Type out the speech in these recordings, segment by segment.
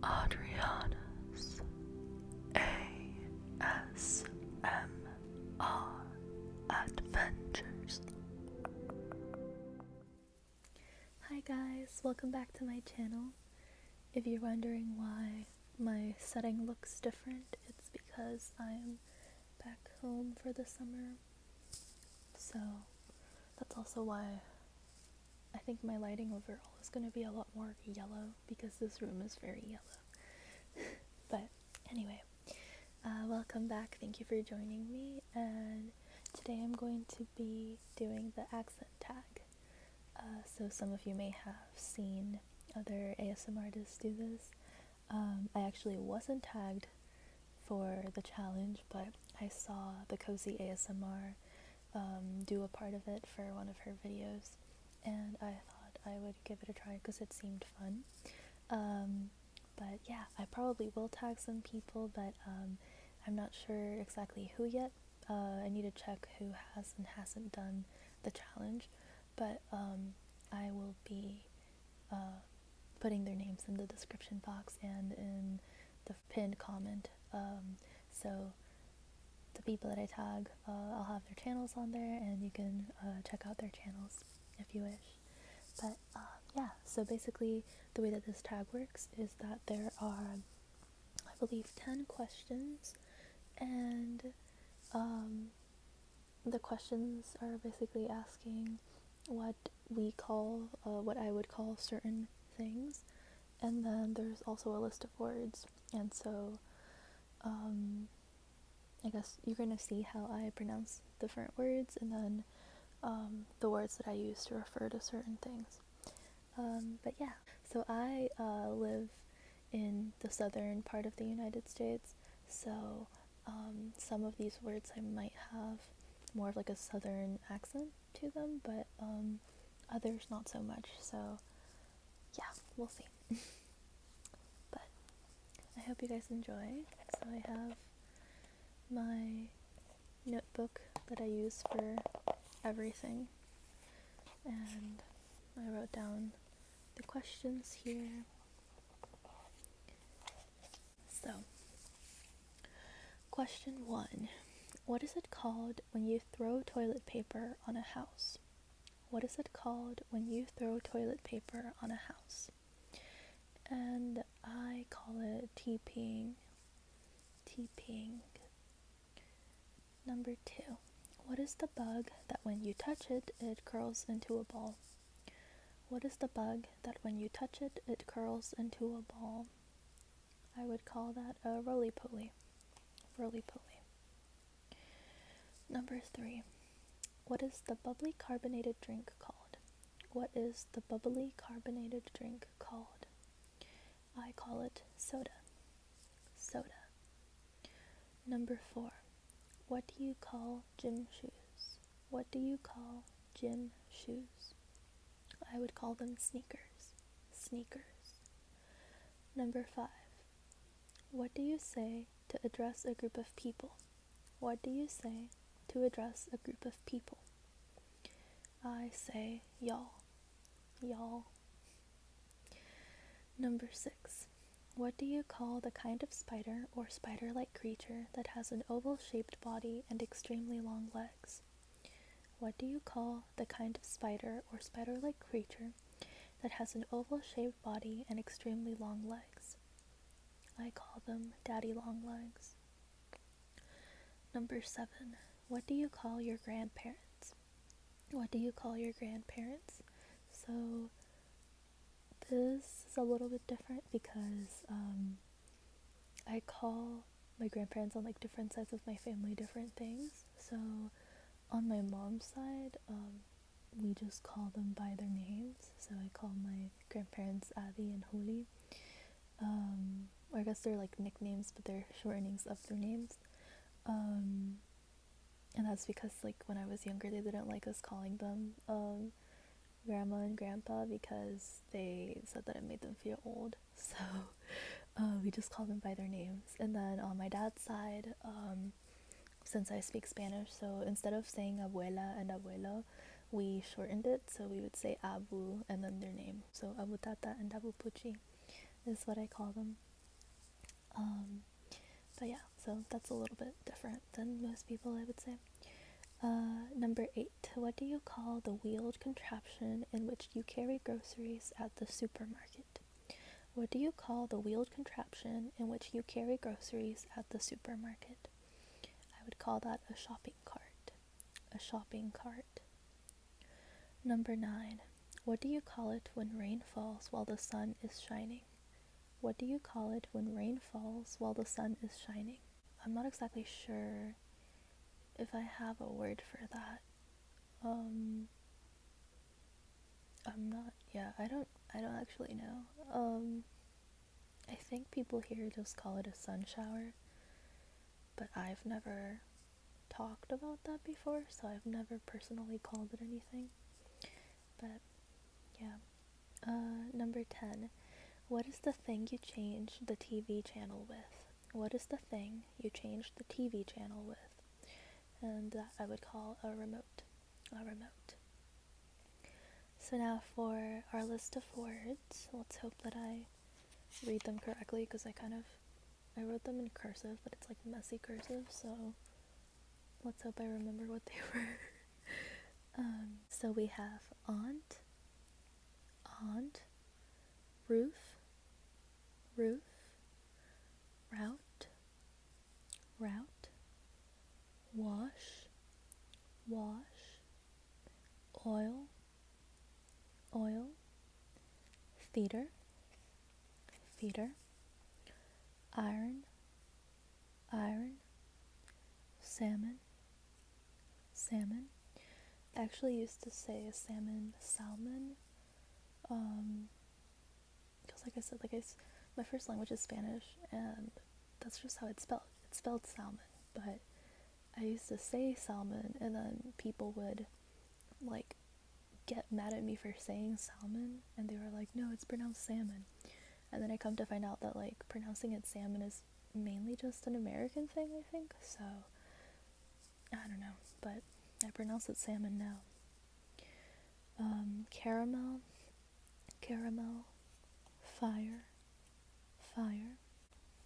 Adriana's ASMR Adventures. Hi guys, welcome back to my channel. If you're wondering why my setting looks different, it's because I'm back home for the summer. So that's also why I think my lighting overall is going to be a lot more yellow because this room is very yellow. But anyway, welcome back. Thank you for joining me. And today I'm going to be doing the accent tag. So some of you may have seen other ASMR artists do this. I actually wasn't tagged for the challenge, but I saw the Cozy ASMR do a part of it for one of her videos, and I thought I would give it a try because it seemed fun. But yeah, I probably will tag some people, but I'm not sure exactly who yet. I need to check who has and hasn't done the challenge, but I will be putting their names in the description box and in the pinned comment. So the people that I tag, I'll have their channels on there, and you can check out their channels if you wish. But yeah, so basically the way that this tag works is that there are, I believe, 10 questions, and the questions are basically asking what what I would call certain things, and then there's also a list of words, and so I guess you're gonna see how I pronounce different words, and then the words that I use to refer to certain things. But yeah, so I live in the southern part of the United States, so some of these words I might have more of like a southern accent to them, but others not so much, so yeah, we'll see. But I hope you guys enjoy. So I have my notebook that I use for everything, and I wrote down the questions here. So, question 1. What is it called when you throw toilet paper on a house? What is it called when you throw toilet paper on a house? And I call it TPing. TPing. Number 2. What is the bug that when you touch it, it curls into a ball? What is the bug that when you touch it, it curls into a ball? I would call that a roly-poly. Roly-poly. Number 3. What is the bubbly carbonated drink called? What is the bubbly carbonated drink called? I call it soda. Soda. Number 4. What do you call gym shoes? What do you call gym shoes? I would call them sneakers. Sneakers. Number 5. What do you say to address a group of people? What do you say to address a group of people? I say y'all. Y'all. Number 6. What do you call the kind of spider or spider-like creature that has an oval-shaped body and extremely long legs? What do you call the kind of spider or spider-like creature that has an oval-shaped body and extremely long legs? I call them daddy long legs. Number 7. What do you call your grandparents? What do you call your grandparents? So this is a little bit different because I call my grandparents on like different sides of my family different things. So on my mom's side, we just call them by their names. So I call my grandparents Adi and Huli. Or I guess they're like nicknames, but they're shortenings of their names. And that's because like when I was younger, they didn't like us calling them grandma and grandpa because they said that it made them feel old. So we just call them by their names. And then on my dad's side, since I speak Spanish, so instead of saying abuela and abuelo, we shortened it, so we would say abu and then their name. So abu tata and abu puchi is what I call them. But yeah, so that's a little bit different than most people, I would say. Number 8. What do you call the wheeled contraption in which you carry groceries at the supermarket? What do you call the wheeled contraption in which you carry groceries at the supermarket? I would call that a shopping cart. A shopping cart. Number 9. What do you call it when rain falls while the sun is shining? What do you call it when rain falls while the sun is shining? I'm not exactly sure if I have a word for that. I don't actually know. I think people here just call it a sun shower, but I've never talked about that before, so I've never personally called it anything. But yeah. Number 10. What is the thing you change the TV channel with? What is the thing you change the TV channel with? And that I would call a remote. A remote. So now for our list of words, let's hope that I read them correctly, because I wrote them in cursive, but it's like messy cursive, so let's hope I remember what they were. So we have aunt, roof, route, wash, oil, feeder, iron, salmon. I actually used to say salmon, because like I said, my first language is Spanish, and that's just how it's spelled. It's spelled salmon, but I used to say salmon, and then people would like get mad at me for saying salmon, and they were like, no, it's pronounced salmon. And then I come to find out that like pronouncing it salmon is mainly just an American thing, I think. So I don't know, but I pronounce it salmon now. Caramel, fire,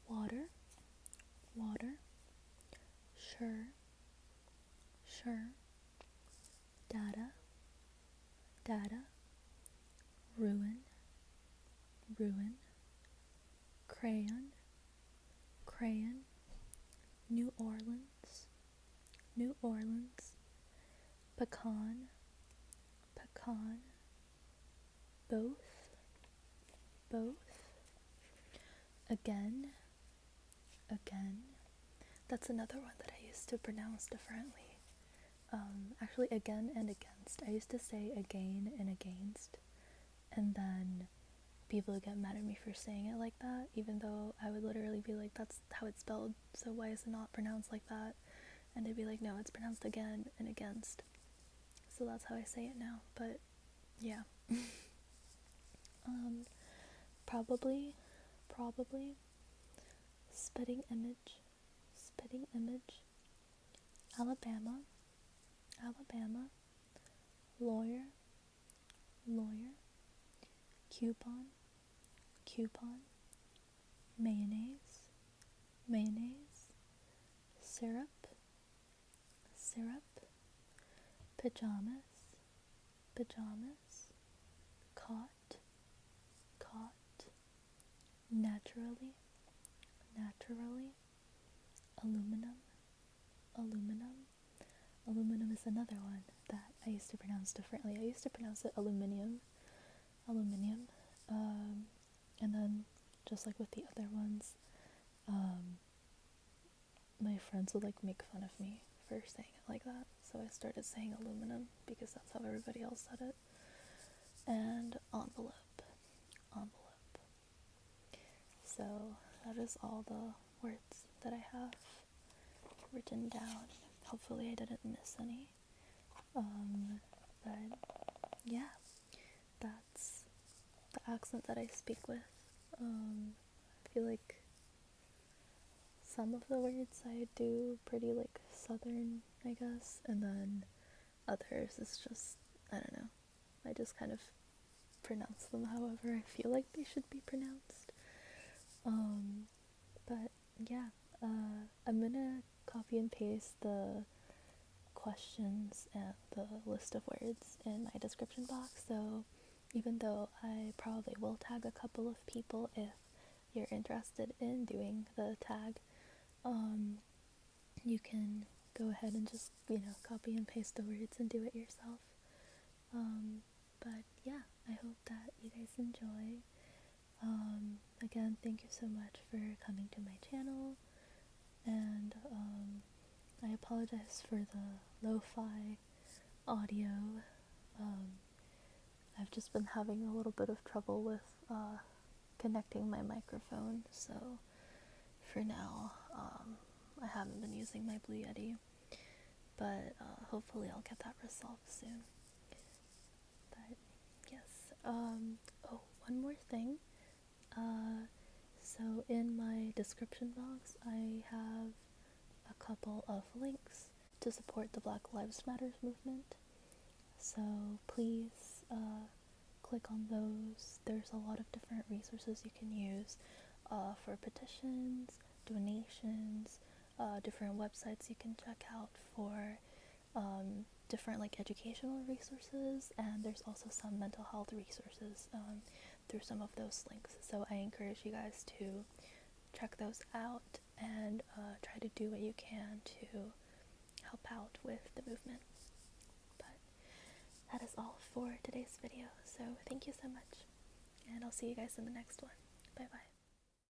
water, sure, data, ruin, crayon, New Orleans, pecan, both, again. That's another one that I used to pronounce differently. Actually, again and against. I used to say again and against, and then people would get mad at me for saying it like that, even though I would literally be like, that's how it's spelled, so why is it not pronounced like that? And they'd be like, no, it's pronounced again and against. So that's how I say it now, but yeah. Probably, spitting image, Alabama, lawyer, coupon, mayonnaise, syrup, pajamas, caught, naturally, aluminum is another one that I used to pronounce differently. I used to pronounce it aluminium, and then just like with the other ones, my friends would like make fun of me for saying it like that, so I started saying aluminum because that's how everybody else said it. And envelope. So that is all the words that I have written down. Hopefully I didn't miss any. But yeah, that's the accent that I speak with. I feel like some of the words I do pretty like southern, I guess, and then others is just, I don't know, I just kind of pronounce them however I feel like they should be pronounced. But yeah, I'm gonna copy and paste the questions and the list of words in my description box, so even though I probably will tag a couple of people if you're interested in doing the tag, you can go ahead and just, copy and paste the words and do it yourself. But yeah, I hope that you guys enjoy. Again, thank you so much for coming to my channel, and I apologize for the lo-fi audio. I've just been having a little bit of trouble with connecting my microphone, so for now I haven't been using my Blue Yeti, but hopefully I'll get that resolved soon. But yes, oh, one more thing. So in my description box I have a couple of links to support the Black Lives Matter movement, so please click on those. There's a lot of different resources you can use for petitions, donations, different websites you can check out for different educational resources, and there's also some mental health resources through some of those links. So I encourage you guys to check those out and try to do what you can to help out with the movement. But that is all for today's video, so thank you so much, and I'll see you guys in the next one. Bye bye.